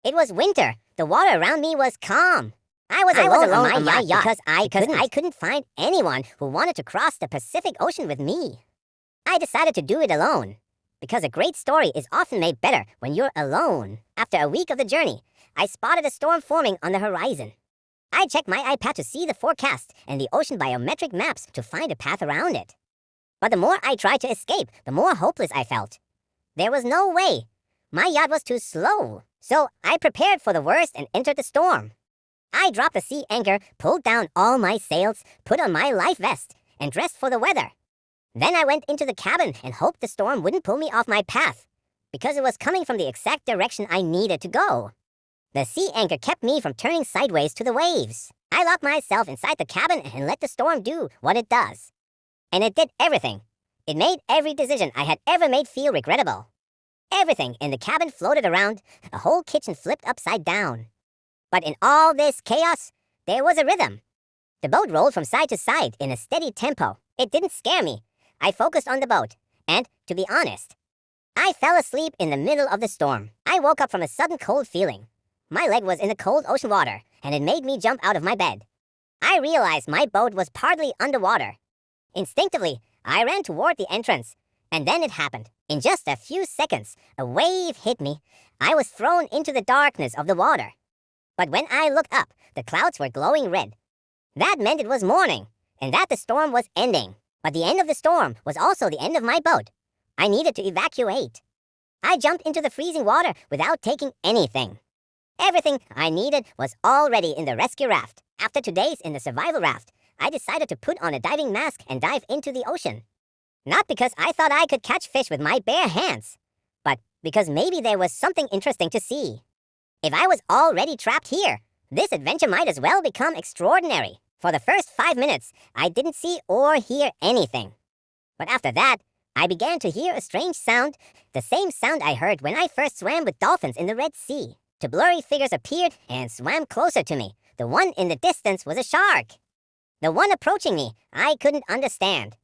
It was winter. The water around me was calm. I was alone on my yacht because I couldn't find anyone who wanted to cross the Pacific Ocean with me. I decided to do it alone, because a great story is often made better when you're alone. After a week of the journey, I spotted a storm forming on the horizon. I checked my iPad to see the forecast and the ocean biometric maps to find a path around it. But the more I tried to escape, the more hopeless I felt. There was no way. My yacht was too slow. So I prepared for the worst and entered the storm. I dropped the sea anchor, pulled down all my sails, put on my life vest, and dressed for the weather. Then I went into the cabin and hoped the storm wouldn't pull me off my path, because it was coming from the exact direction I needed to go. The sea anchor kept me from turning sideways to the waves. I locked myself inside the cabin and let the storm do what it does. And it did everything. It made every decision I had ever made feel regrettable. Everything in the cabin floated around, the whole kitchen flipped upside down. But in all this chaos, there was a rhythm. The boat rolled from side to side in a steady tempo. It didn't scare me. I focused on the boat, and, to be honest, I fell asleep in the middle of the storm. I woke up from a sudden cold feeling. My leg was in the cold ocean water, and it made me jump out of my bed. I realized my boat was partly underwater. Instinctively, I ran toward the entrance, and then it happened. In just a few seconds, a wave hit me. I was thrown into the darkness of the water. But when I looked up, the clouds were glowing red. That meant it was morning, and that the storm was ending. But the end of the storm was also the end of my boat. I needed to evacuate. I jumped into the freezing water without taking anything. Everything I needed was already in the rescue raft. After 2 days in the survival raft, I decided to put on a diving mask and dive into the ocean. Not because I thought I could catch fish with my bare hands, but because maybe there was something interesting to see. If I was already trapped here, this adventure might as well become extraordinary. For the first 5 minutes, I didn't see or hear anything. But after that, I began to hear a strange sound, the same sound I heard when I first swam with dolphins in the Red Sea. Two blurry figures appeared and swam closer to me. The one in the distance was a shark. The one approaching me, I couldn't understand.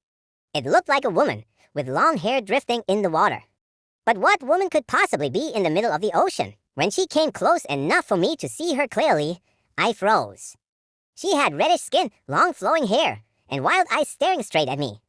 It looked like a woman, with long hair drifting in the water. But what woman could possibly be in the middle of the ocean? When she came close enough for me to see her clearly, I froze. She had reddish skin, long flowing hair, and wild eyes staring straight at me.